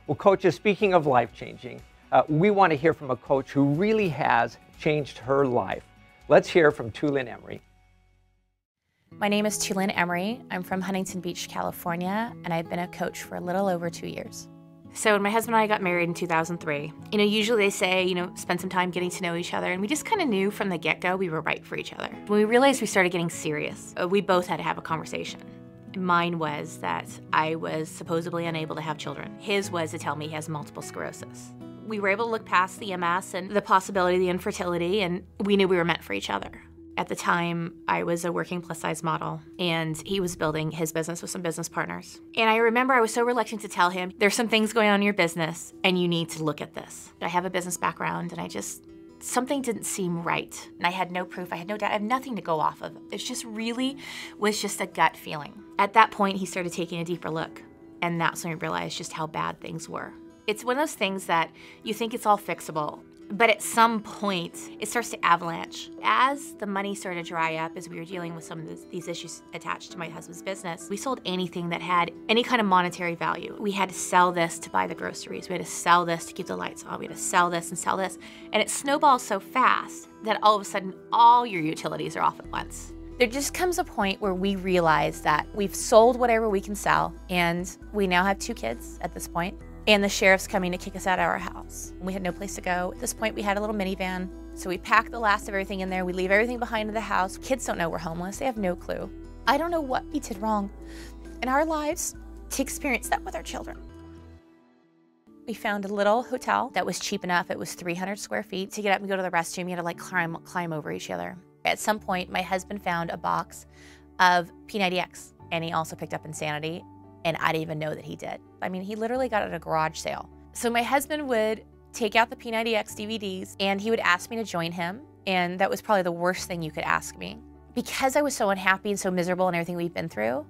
Well, coaches, speaking of life-changing, we want to hear from a coach who really has changed her life. Let's hear from Tulin Emery. My name is Tulin Emery. I'm from Huntington Beach, California, and I've been a coach for a little over 2 years. So when my husband and I got married in 2003, usually they say, spend some time getting to know each other, and we just kind of knew from the get-go we were right for each other. When we realized we started getting serious, we both had to have a conversation. Mine was that I was supposedly unable to have children. His was to tell me he has multiple sclerosis. We were able to look past the MS and the possibility of the infertility, and we knew we were meant for each other. At the time, I was a working plus-size model, and he was building his business with some business partners. And I remember I was so reluctant to tell him, there's some things going on in your business, and you need to look at this. I have a business background, and something didn't seem right. And I had no proof, I had no doubt, I have nothing to go off of. It just really was just a gut feeling. At that point, he started taking a deeper look, and that's when we realized just how bad things were. It's one of those things that you think it's all fixable, but at some point, it starts to avalanche. As the money started to dry up, as we were dealing with some of these issues attached to my husband's business, we sold anything that had any kind of monetary value. We had to sell this to buy the groceries. We had to sell this to keep the lights on. We had to sell this and sell this. And it snowballs so fast that all of a sudden, all your utilities are off at once. There just comes a point where we realize that we've sold whatever we can sell, and we now have 2 kids at this point. And the sheriff's coming to kick us out of our house. We had no place to go. At this point, we had a little minivan. So we pack the last of everything in there. We leave everything behind in the house. Kids don't know we're homeless. They have no clue. I don't know what we did wrong in our lives to experience that with our children. We found a little hotel that was cheap enough. It was 300 square feet. To get up and go to the restroom, you had to climb over each other. At some point, my husband found a box of P90X, and he also picked up Insanity. And I didn't even know that he did. He literally got it at a garage sale. So my husband would take out the P90X DVDs, and he would ask me to join him. And that was probably the worst thing you could ask me. Because I was so unhappy and so miserable in everything we've been through,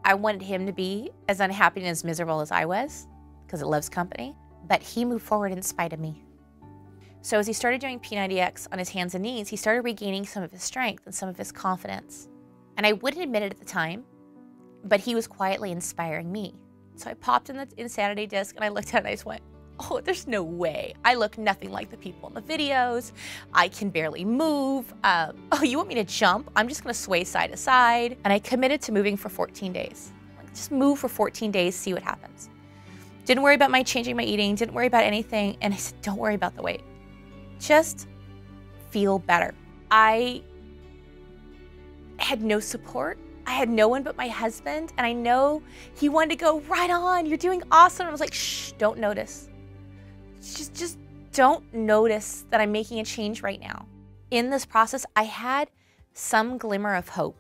I wanted him to be as unhappy and as miserable as I was, because it loves company. But he moved forward in spite of me. So as he started doing P90X on his hands and knees, he started regaining some of his strength and some of his confidence. And I wouldn't admit it at the time, but he was quietly inspiring me. So I popped in the Insanity disc, and I looked at it and I just went, oh, there's no way. I look nothing like the people in the videos. I can barely move. Oh, you want me to jump? I'm just gonna sway side to side. And I committed to moving for 14 days. Just move for 14 days, see what happens. Didn't worry about changing my eating, didn't worry about anything. And I said, don't worry about the weight. Just feel better. I had no support. I had no one but my husband, and I know he wanted to go, right on, you're doing awesome. I was like, shh, don't notice. Just don't notice that I'm making a change right now. In this process, I had some glimmer of hope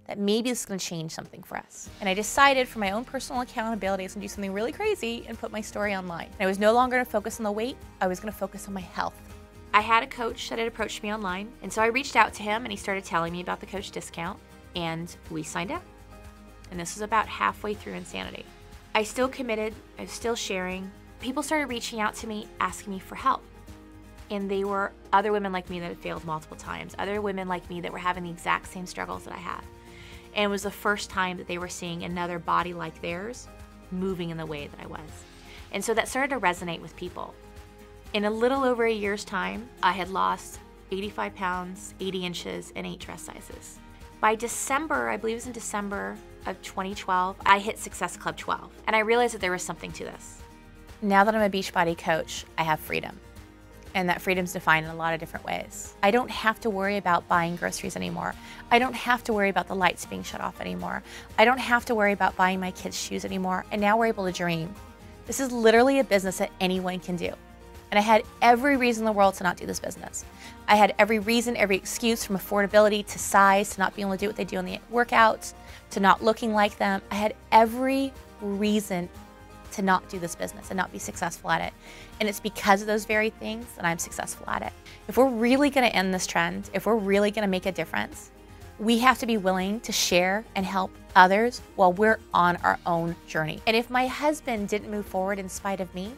that maybe this is gonna change something for us. And I decided for my own personal accountability, I was gonna do something really crazy and put my story online. And I was no longer gonna focus on the weight, I was gonna focus on my health. I had a coach that had approached me online, and so I reached out to him, and he started telling me about the coach discount. And we signed up. And this was about halfway through Insanity. I still committed, I was still sharing. People started reaching out to me, asking me for help. And they were other women like me that had failed multiple times, other women like me that were having the exact same struggles that I had. And it was the first time that they were seeing another body like theirs moving in the way that I was. And so that started to resonate with people. In a little over a year's time, I had lost 85 pounds, 80 inches, and 8 dress sizes. By December, I believe it was in December of 2012, I hit Success Club 12. And I realized that there was something to this. Now that I'm a Beachbody coach, I have freedom. And that freedom's defined in a lot of different ways. I don't have to worry about buying groceries anymore. I don't have to worry about the lights being shut off anymore. I don't have to worry about buying my kids shoes anymore. And now we're able to dream. This is literally a business that anyone can do. And I had every reason in the world to not do this business. I had every reason, every excuse, from affordability to size, to not being able to do what they do on the workouts, to not looking like them. I had every reason to not do this business and not be successful at it. And it's because of those very things that I'm successful at it. If we're really gonna end this trend, if we're really gonna make a difference, we have to be willing to share and help others while we're on our own journey. And if my husband didn't move forward in spite of me,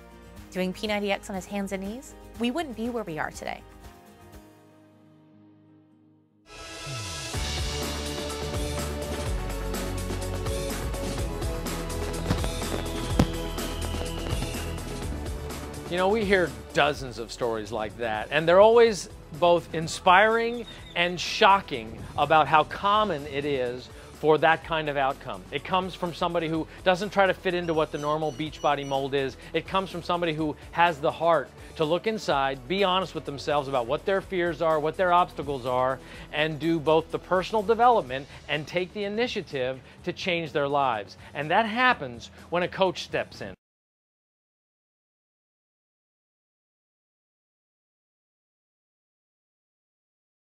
doing P90X on his hands and knees, we wouldn't be where we are today. You know, we hear dozens of stories like that, and they're always both inspiring and shocking about how common it is for that kind of outcome. It comes from somebody who doesn't try to fit into what the normal Beachbody mold is. It comes from somebody who has the heart to look inside, be honest with themselves about what their fears are, what their obstacles are, and do both the personal development and take the initiative to change their lives. And that happens when a coach steps in.